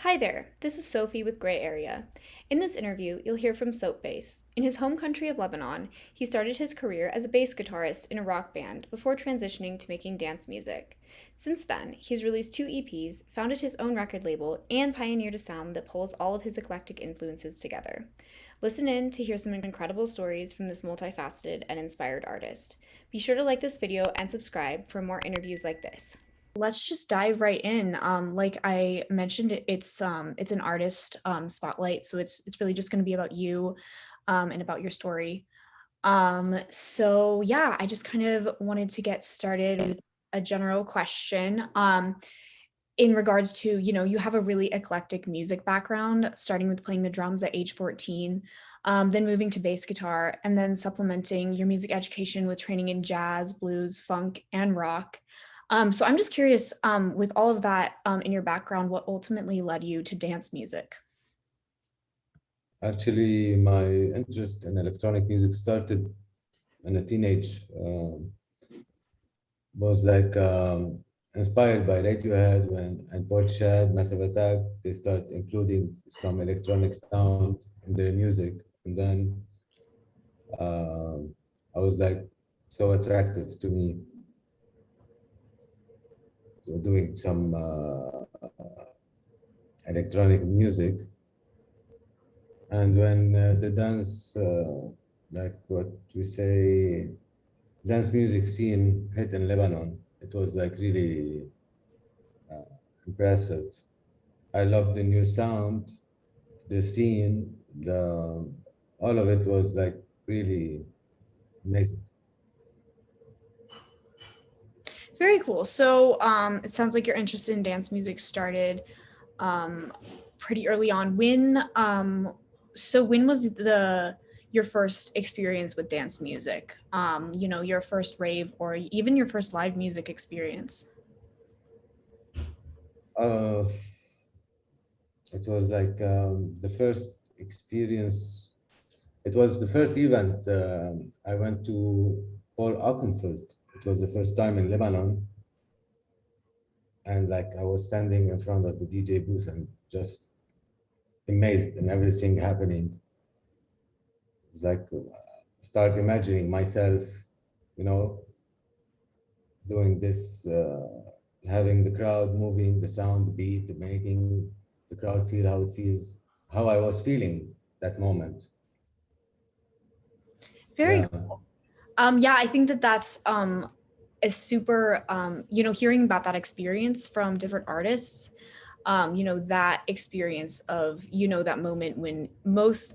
Hi there, this is Sophie with Gray Area. In this interview, you'll hear from Soapbass. In his home country of Lebanon, he started his career as a bass guitarist in a rock band before transitioning to making dance music. Since then, he's released two EPs, founded his own record label, and pioneered a sound that pulls all of his eclectic influences together. Listen in to hear some incredible stories from this multifaceted and inspired artist. Be sure to like this video and subscribe for more interviews like this. Let's just dive right in. Like I mentioned, it's an artist spotlight, so it's really just going to be about you and about your story. So yeah, I just kind of wanted to get started with a general question. In regards to, you have a really eclectic music background, starting with playing the drums at age 14, then moving to bass guitar, and then supplementing your music education with training in jazz, blues, funk, and rock. So I'm just curious, with all of that in your background, what ultimately led you to dance music? Actually, my interest in electronic music started in a teenage. Was like inspired by Radiohead and Portishead, Massive Attack. They start including some electronic sound in their music, and then uh, I was like so attractive to me, so doing some electronic music. And when the dance, like what we say, dance music scene hit in Lebanon, it was like really impressive. I loved the new sound, the scene, the all of it was like really amazing. Very cool. So it sounds like your interest in dance music started um, pretty early on. When was the your first experience with dance music? Your first rave or even your first live music experience? Uh, it was like the first experience. It was the first event I went to Paul Oakenfold. It was the first time in Lebanon, and like I was standing in front of the DJ booth and just amazed in everything happening. It's like start imagining myself, you know, doing this, having the crowd moving, the sound, the beat, making the crowd feel how it feels, how I was feeling that moment. Very Yeah. cool. Yeah, I think that that's a super hearing about that experience from different artists. That experience of, that moment when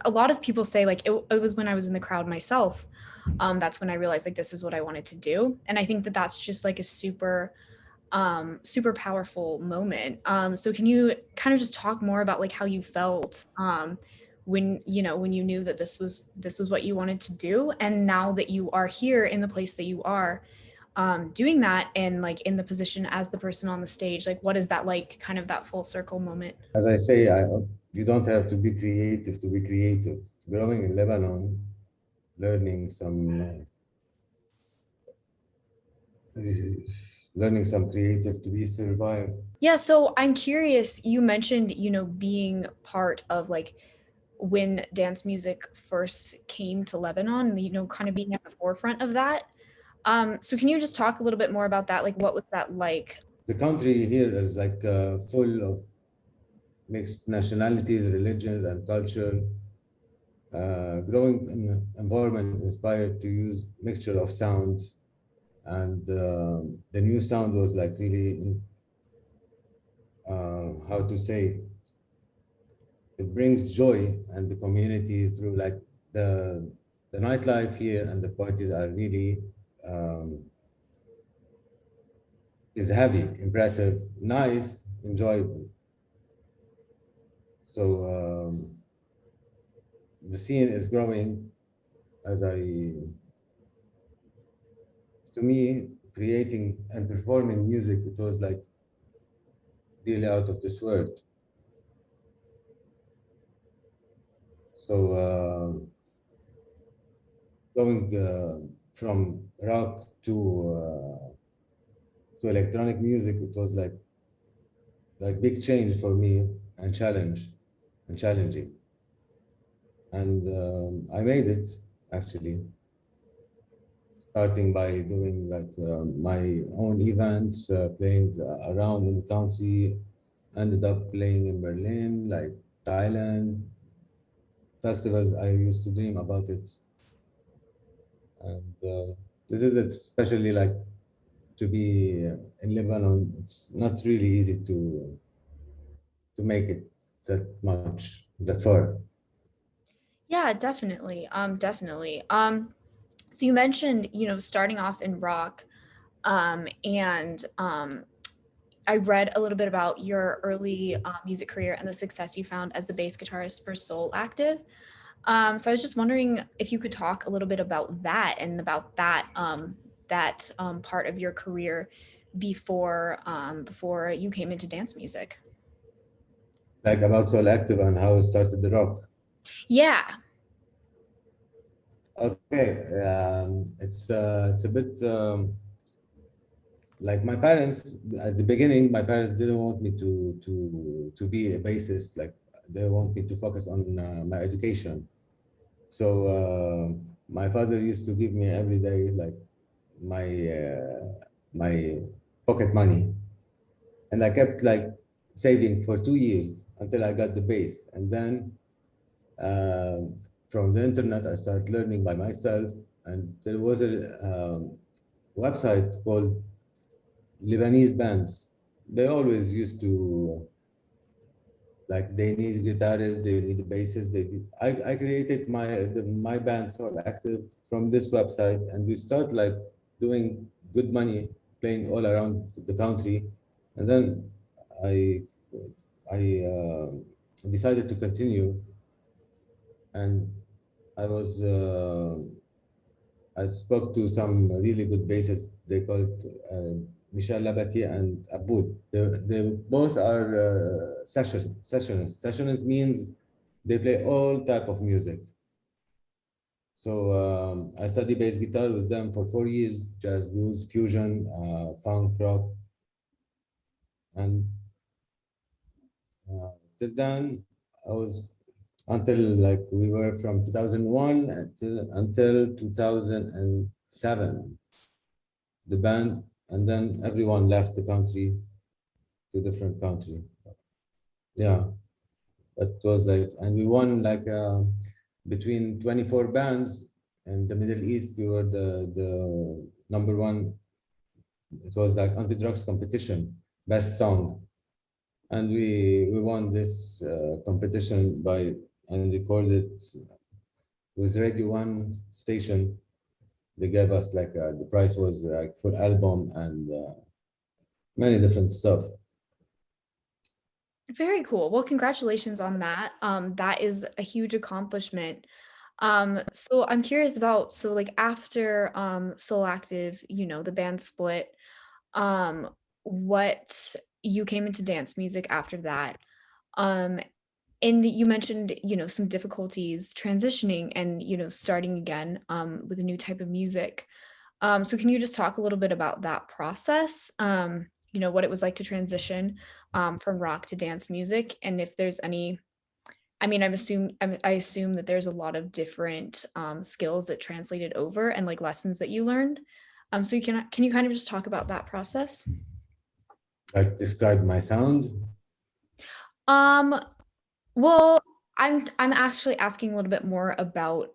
a lot of people say like it was when I was in the crowd myself. That's when I realized like this is what I wanted to do. And I think that that's just like a super powerful moment. So can you kind of just talk more about like how you felt when you knew that this was what you wanted to do, and now that you are here in the place that you are doing that and like in the position as the person on the stage, like what is that like, kind of that full circle moment? As I say, you don't have to be creative to be creative. Growing in Lebanon, learning some, learning some creative to be survive. Yeah, so I'm curious, you mentioned, being part of like when dance music first came to Lebanon, kind of being at the forefront of that. So can you just talk a little bit more about that? Like, what was that like? The country here is like full of mixed nationalities, religions, and culture. Growing in an environment inspired to use mixture of sounds, and the new sound was like really, how to say, it brings joy and the community through like the the nightlife here and the parties are really um, is heavy, impressive, nice, enjoyable. So the scene is growing as to me, creating and performing music, it was like really out of this world. So going from rock to electronic music, it was like big change for me. and challenging. And I made it actually, starting by doing like my own events, playing around in the country. Ended up playing in Berlin, like Thailand, festivals. I used to dream about it, and this is it, especially like to be in Lebanon. It's not really easy to make it that far. Yeah, definitely. Definitely. So you mentioned, starting off in rock, and I read a little bit about your early music career and the success you found as the bass guitarist for Soul Active. So I was just wondering if you could talk a little bit about that and about that part of your career before you came into dance music. Like about Soul Active and how I started the rock. Yeah. Okay, it's a bit like my parents at the beginning. My parents didn't want me to be a bassist. Like they want me to focus on my education. So my father used to give me every day like my pocket money, and I kept like saving for 2 years until I got the bass, and then uh, from the internet I started learning by myself, and there was a website called Lebanese bands. They always used to like they need guitarists, they need bassists. I created my band Soul Active from this website, and we start like doing good money playing all around the country, and then I I decided to continue, and I was I spoke to some really good bassists. They call it Michel Labaki and Aboud. They both are sessionists. Sessionist means they play all type of music. So I studied bass guitar with them for 4 years, jazz, blues, fusion, funk, rock, and till then I was until like we were from 2001 until 2007 the band, and then everyone left the country to different country. Yeah, that was like, and we won like between 24 bands in the Middle East. We were the number one. It was like anti-drugs competition, best song, and we won this competition by and recorded with Radio One station. They gave us like the price was like full album and many different stuff. Very cool. Well, congratulations on that. That is a huge accomplishment. So I'm curious about, so like after Soul Active, the band split, um, what you came into dance music after that. Um, and you mentioned, some difficulties transitioning and, starting again with a new type of music. So can you just talk a little bit about that process? What it was like to transition from rock to dance music, and if there's any, I mean, I assume that there's a lot of different skills that translated over and like lessons that you learned. So can you kind of just talk about that process? Like describe my sound. Um, Well, I'm actually asking a little bit more about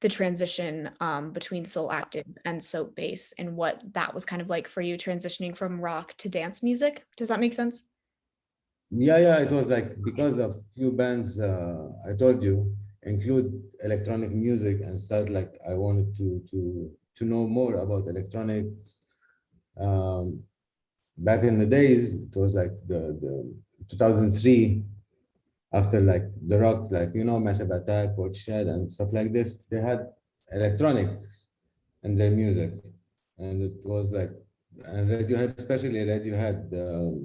the transition between Soul Active and Soap Bass and what that was kind of like for you transitioning from rock to dance music. Does that make sense? Yeah, it was like because of few bands I told you include electronic music and start like I wanted to know more about electronics. Um, Back in the days, it was like the 2003 after like the rock, like Massive Attack, Shed, and stuff like this. They had electronics in their music, and it was like and Radiohead, especially Radiohead,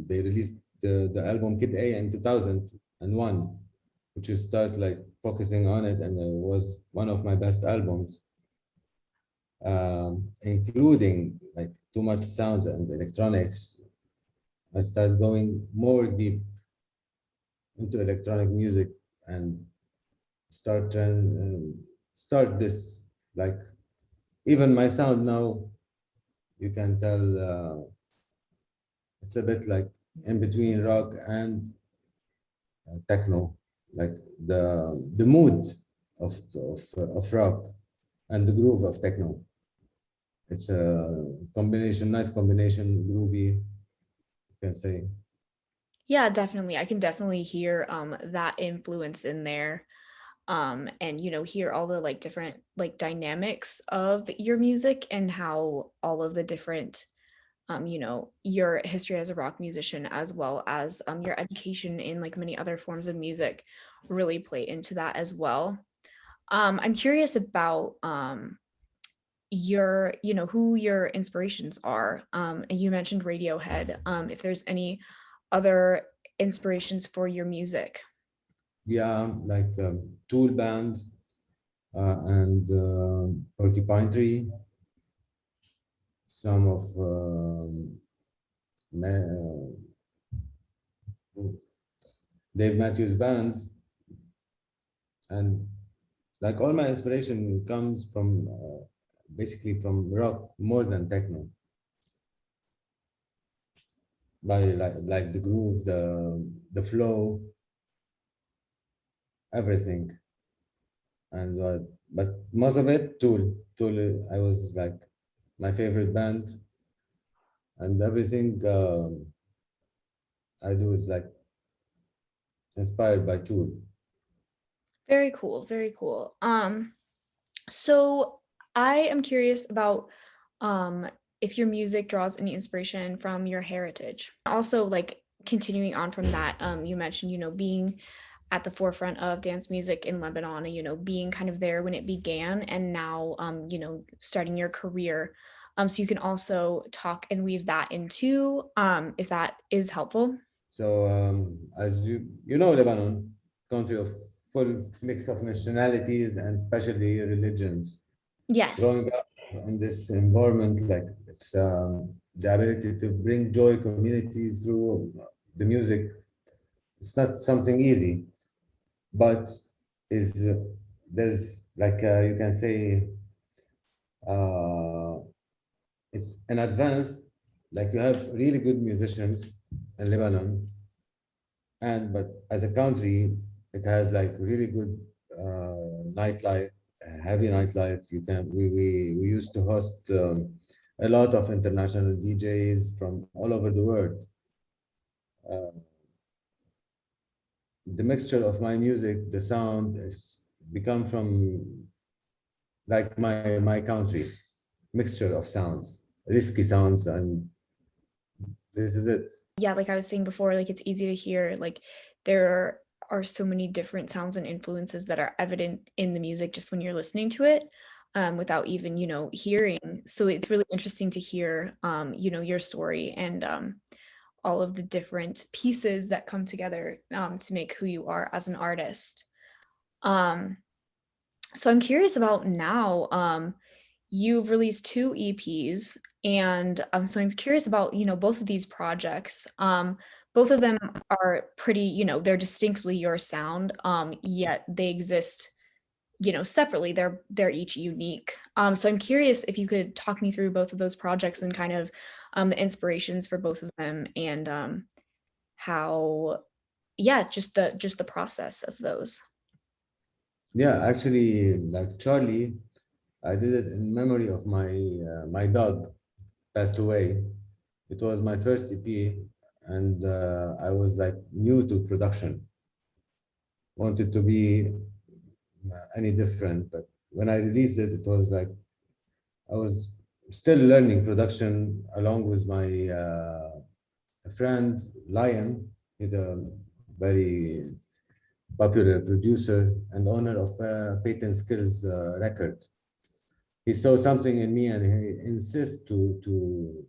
they released the album Kid A in 2001, which is start like focusing on it, and it was one of my best albums, including like too much sounds and electronics. I started going more deep into electronic music and start this, like, even my sound now, you can tell it's a bit like in between rock and techno, like the mood of rock and the groove of techno. It's a combination, nice combination, groovy, you can say. Yeah, definitely. I can definitely hear that influence in there. And hear all the like different like dynamics of your music and how all of the different your history as a rock musician as well as your education in like many other forms of music really play into that as well. I'm curious about your who your inspirations are. And you mentioned Radiohead. If there's any other inspirations for your music. Yeah, like Tool Band and Porcupine Tree, some of Dave Matthews Band, and like all my inspiration comes from basically from rock more than techno. By like the groove, the flow, everything, and but most of it Tool. I was like my favorite band, and everything I do is like inspired by Tool. Very cool, very cool. So I am curious about um if your music draws any inspiration from your heritage. Also, like continuing on from that, you mentioned, being at the forefront of dance music in Lebanon and, being kind of there when it began and now, starting your career. So you can also talk and weave that into, if that is helpful. So as you know, Lebanon, country of full mix of nationalities and especially religions. Yes. Growing up in this environment, like it's the ability to bring joy community through the music. It's not something easy, but is there's like you can say uh, it's an advanced, like you have really good musicians in Lebanon, and but as a country, it has like really good nightlife, heavy nightlife. We used to host a lot of international DJs from all over the world. Uh, the mixture of my music, the sound, is become from like my country, mixture of sounds, risky sounds, and this is it. Yeah, like I was saying before, like it's easy to hear, like there are so many different sounds and influences that are evident in the music just when you're listening to it, without even, hearing. So it's really interesting to hear, your story and all of the different pieces that come together to make who you are as an artist. Um, so I'm curious about now. You've released two EPs, and so I'm curious about both of these projects. Both of them are pretty, they're distinctly your sound, yet they exist, separately. They're each unique. So I'm curious if you could talk me through both of those projects and kind of the inspirations for both of them and how, yeah, just the process of those. Yeah, actually, like Charlie, I did it in memory of my dog passed away. It was my first EP, and I was like new to production, wanted to be any different. But when I released it, it was like I was still learning production along with my friend Lion. He's a very popular producer and owner of Patent Skills Record. He saw something in me and he insists to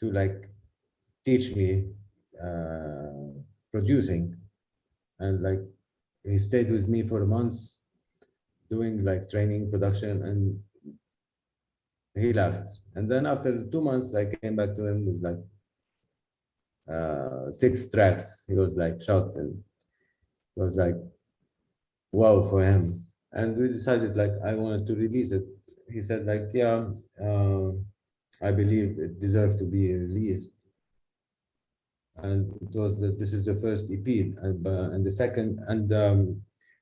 like teach me uh, producing, and like he stayed with me for months doing like training production, and he left. And then after 2 months I came back to him with like, six tracks. He was like shocked, and it was like wow for him. And we decided like I wanted to release it. He said like, yeah, I believe it deserved to be released. And it was this is the first EP, and the second, and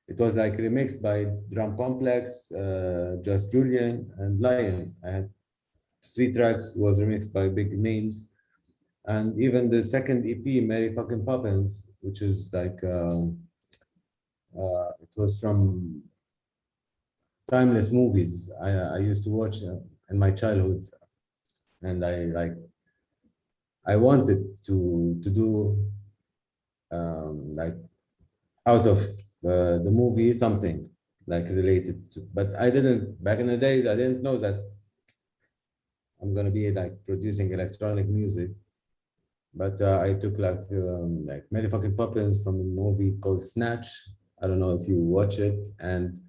it was like remixed by Drum Complex, Just Julian, and Lion. I had three tracks was remixed by big names, and even the second EP, Mary Fucking Poppins, which is like it was from timeless movies I used to watch in my childhood, and I wanted to do like out of the movie something like related to, but I didn't back in the days. I didn't know that I'm gonna be like producing electronic music. But I took like Mary Fucking Poppins from a movie called Snatch. I don't know if you watch it, and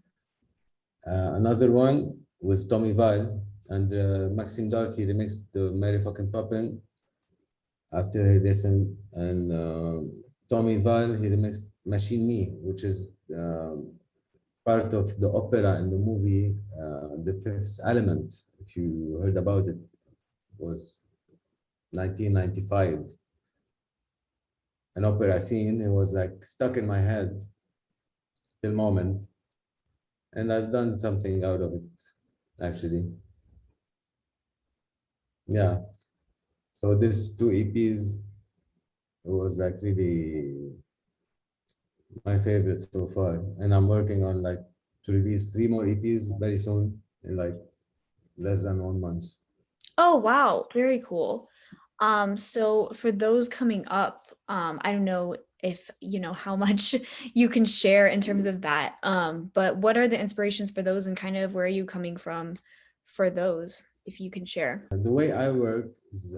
another one was Tommy Vile, and Maxime Darky remixed the Mary Fucking Poppin after he listened, and Tommy Vile he remixed Machine Me, which is part of the opera in the movie The Fifth Element. If you heard about it, was 1995. An opera scene. It was like stuck in my head till moment, and I've done something out of it, actually. Yeah. So this two EPs was like really my favorite so far, and I'm working on like to release three more EPs very soon in like less than 1 month. Oh, wow, very cool. So for those coming up, I don't know if you know how much you can share in terms of that. But what are the inspirations for those and kind of where are you coming from for those, if you can share? And the way I work is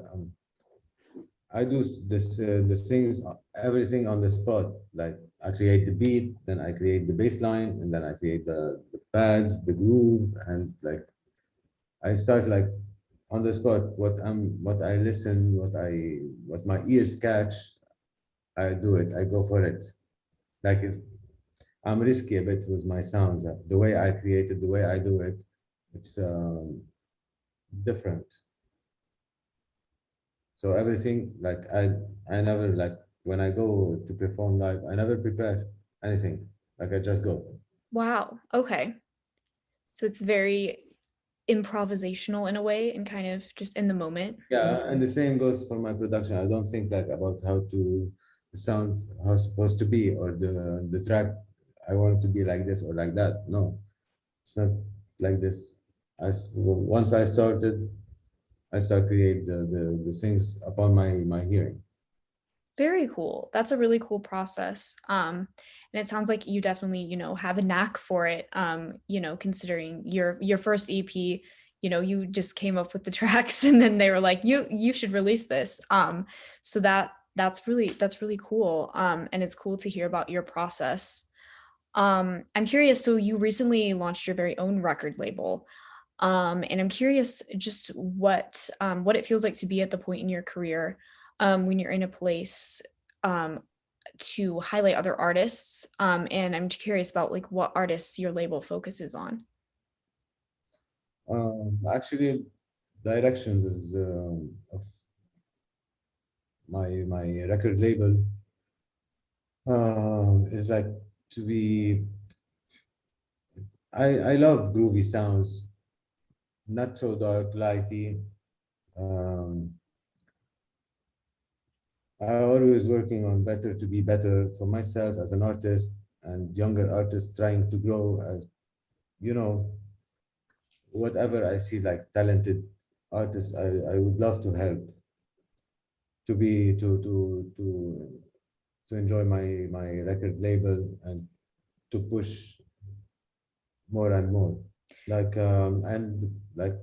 I do the things everything on the spot. Like I create the beat, then I create the bass line, and then I create the pads, the groove, and like I start like on the spot. What I listen, what my ears catch, I do it. I go for it. Like I'm risky a bit with my sounds. The way I create it, the way I do it, it's different. So everything like I never like when I go to perform live, I never prepare anything. Like I just go. Wow, okay. So it's very improvisational in a way and kind of just in the moment. Yeah, and the same goes for my production. I don't think like about how to sound how it's supposed to be or the track I want it to be like this or like that. No, it's not like this. Once I started, I start create the things upon my hearing. Very cool. That's a really cool process. And it sounds like you definitely, you know, have a knack for it. You know, considering your first EP, you know, you just came up with the tracks and then they were like, you should release this. So that's really cool. And it's cool to hear about your process. I'm curious, so you recently launched your very own record label. And I'm curious just what it feels like to be at the point in your career when you're in a place um, to highlight other artists. And I'm curious about like what artists your label focuses on. Actually, directions is of my record label is like to be. I love groovy sounds, not so dark, lighty. Um, I always working on better to be better for myself as an artist and younger artists trying to grow as you know whatever I see like talented artists I would love to help to be to enjoy my record label and to push more and more and like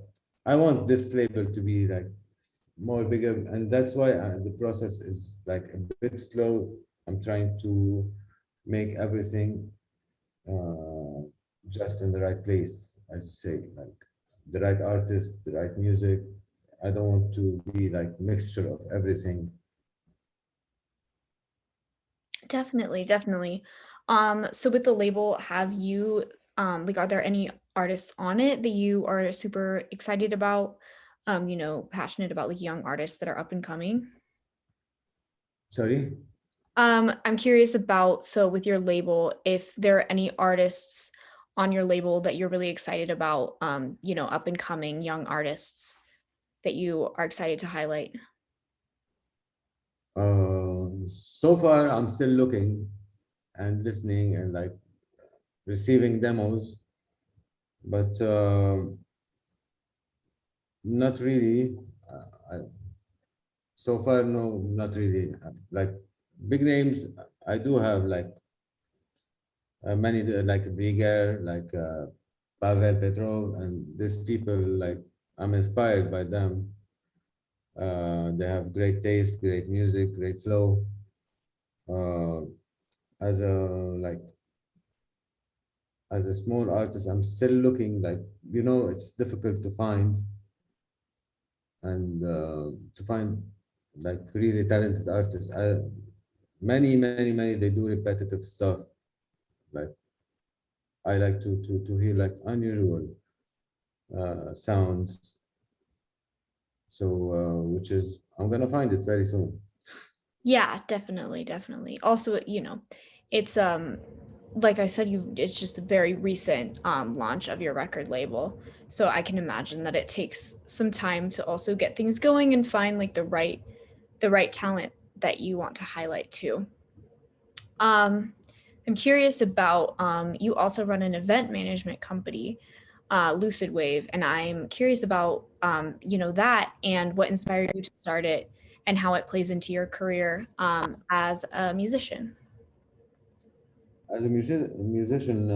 I want this label to be like more bigger and that's why the process is like a bit slow. I'm trying to make everything uh, just in the right place, as you say, like the right artist, the right music. I don't want to be like mixture of everything. Definitely, definitely. So with the label, have you like are there any artists on it that you are super excited about? Passionate about like young artists that are up and coming? Sorry. I'm curious about so with your label, if there are any artists on your label that you're really excited about, up and coming young artists that you are excited to highlight. So far, I'm still looking and listening and like receiving demos, but not really. So far, no, not really. Like big names, I do have like many like Brigger, like Pavel Petrov, and these people like I'm inspired by them. They have great taste, great music, great flow. Uh, as a like as a small artist, I'm still looking like it's difficult to find like really talented artists. Many they do repetitive stuff. Like I like to hear like unusual sounds. So which is I'm gonna find it very soon. Yeah, definitely, definitely. Also, it's like I said, it's just a very recent launch of your record label. So I can imagine that it takes some time to also get things going and find like the right talent that you want to highlight too. Um I'm curious about you also run an event management company, Lucid Wave, and I'm curious about that and what inspired you to start it and how it plays into your career as a musician. As a musician,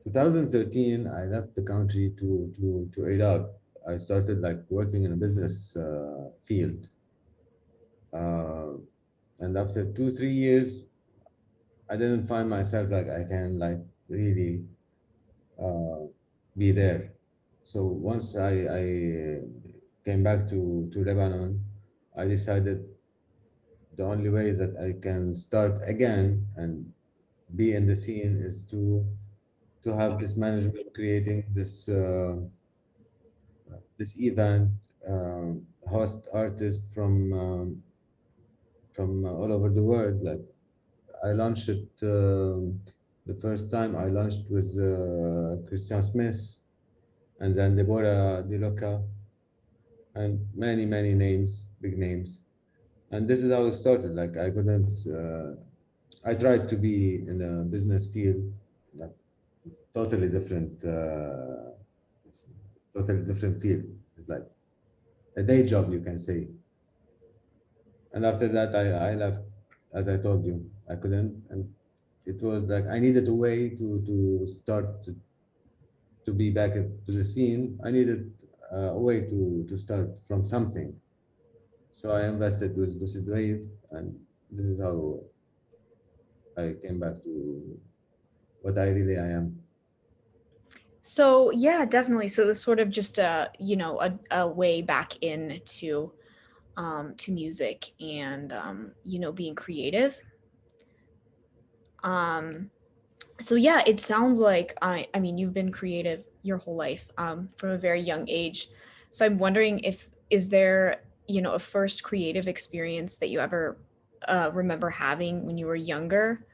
2013, I left the country to Iraq. I started like working in a business field, uh, and after 2 3 years, I didn't find myself like I can like really uh, be there. So once I came back to Lebanon, I decided the only way that I can start again and be in the scene is to have this management creating this event, host artists from all over the world. Like I launched it the first time I launched with Christian Smith and then Deborah DeLuca and many names, big names. And this is how it started. Like I couldn't. I tried to be in a business field, like totally different. It's totally different field. It's like a day job, you can say. And after that, I left. As I told you, I couldn't, and it was like I needed a way to start to be back to the scene. I needed a way to start from something. So I invested with Lucid Wave, and this is how I came back to what I really I am. So yeah, definitely. So it was sort of just a way back into to music and being creative. Um, so yeah, it sounds like I mean you've been creative your whole life from a very young age. So I'm wondering if is there a first creative experience that you ever remember having when you were younger.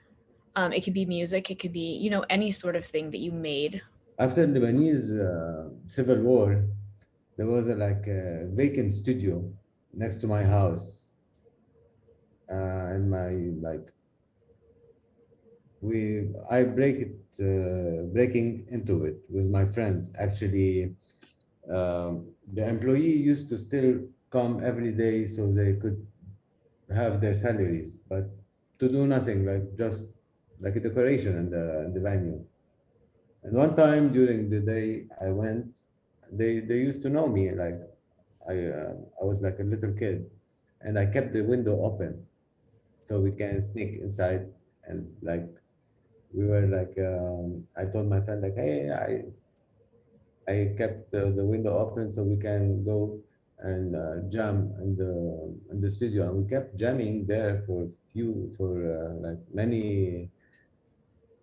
It could be music, it could be any sort of thing that you made. After the Lebanese Civil War, there was like a vacant studio next to my house, and my like we I breaking into it with my friends. Actually, the employee used to still come every day so they could have their salaries, but to do nothing, like just like a decoration in the venue. And one time during the day I went, they used to know me. Like I was like a little kid, and I kept the window open so we can sneak inside. And like we were like, I told my friend like, hey, I kept the window open so we can go and jam in the studio, and we kept jamming there for like many,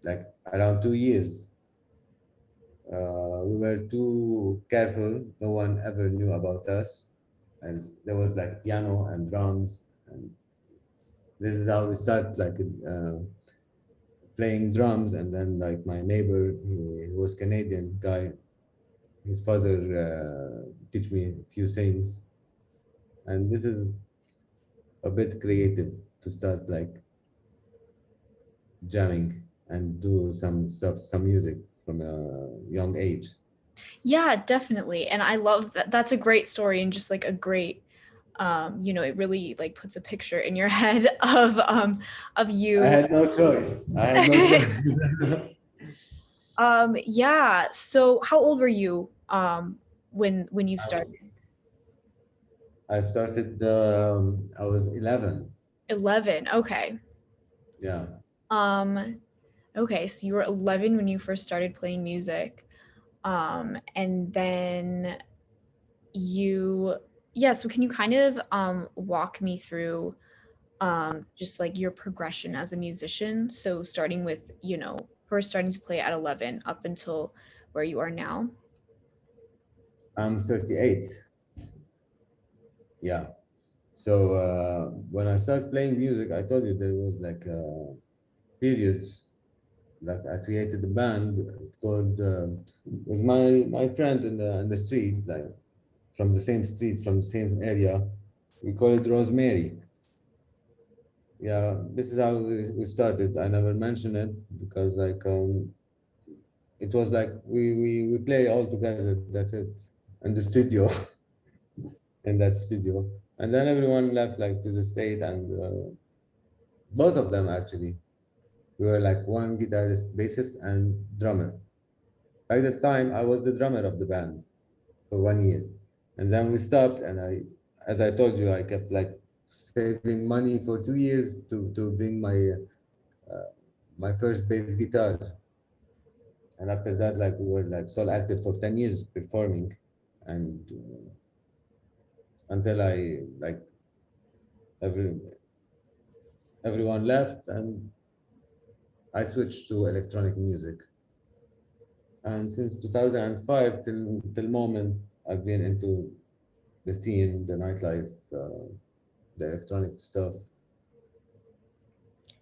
like around 2 years. We were too careful. No one ever knew about us, and there was like piano and drums, and this is how we started, like playing drums. And then like my neighbor, he was Canadian guy. His father teach me a few things, and this is a bit creative to start like jamming and do some stuff, some music from a young age. Yeah, definitely. And I love that. That's a great story and just like a great it really like puts a picture in your head of I you. had no choice. I had no choice. Yeah. So how old were you when you started? I started. I was 11. 11. Okay. Yeah, Um okay, so you were 11 when you first started playing music. And then you yeah, so can you kind of walk me through just like your progression as a musician? So starting with, first starting to play at 11 up until where you are now. I'm 38. Yeah. So when I started playing music, I told you there was like periods. Like I created a band called. It was my friend in the street, like from the same street, from the same area. We call it Rosemary. Yeah, this is how we started. I never mentioned it because like it was like we play all together. That's it, in the studio, in that studio, and then everyone left like to the state, and both of them actually. We were like one guitarist, bassist, and drummer. By the time I was the drummer of the band for 1 year, and then we stopped. And as I told you, I kept like saving money for 2 years to bring uh, my first bass guitar. And after that, like we were like sole active for 10 years performing, and until I like every everyone left, and I switched to electronic music. And since 2005 till moment, I've been into the scene, the nightlife, the electronic stuff,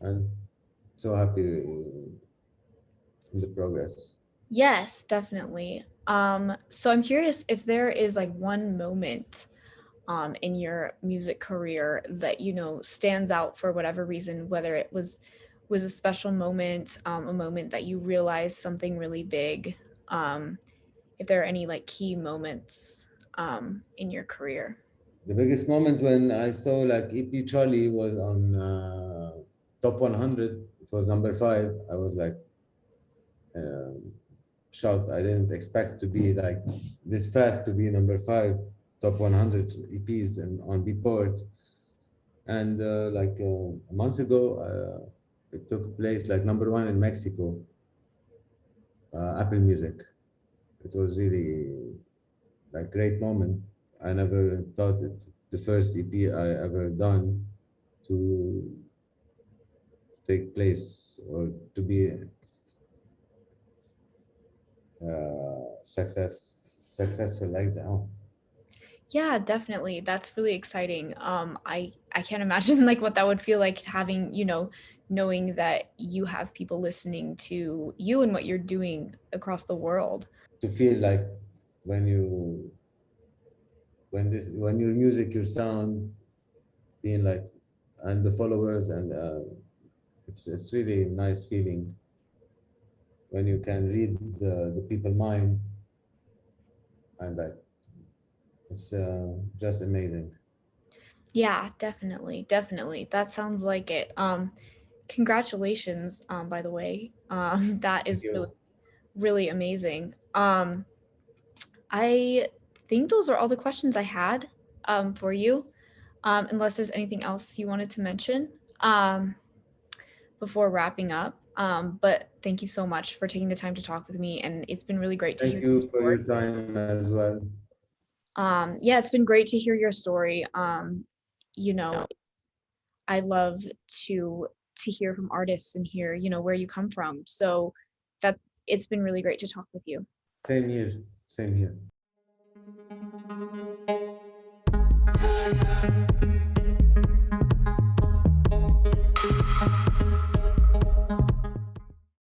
and so happy in the progress. Yes, definitely. So I'm curious if there is like one moment in your music career that stands out for whatever reason, whether it was a special moment, a moment that you realized something really big. If there are any like key moments in your career. The biggest moment when I saw like EP Charlie was on top 100. It was number five. I was like um shocked. I didn't expect to be like this fast to be number five, top 100 EPs and on Beatport. And like a month ago, it took place like number one in Mexico, Apple Music. It was really like great moment. I never thought it the first EP I ever done to take place or to be successful like that. Oh, Yeah, definitely. That's really exciting. I can't imagine like what that would feel like having, knowing that you have people listening to you and what you're doing across the world. to feel like when you when your music, your sound being like, and the followers, and it's really nice feeling when you can read the people mind, and like it's just amazing. Yeah, definitely. Definitely. That sounds like it. Congratulations, by the way. That Thank is really, you. really amazing. I think those are all the questions I had for you. Unless there's anything else you wanted to mention before wrapping up. But thank you so much for taking the time to talk with me, and it's been really great to Thank hear your you for story. your time as well. Yeah, it's been great to hear your story. You know, I love to hear from artists and hear, where you come from. So that it's been really great to talk with you. Same here. Same here.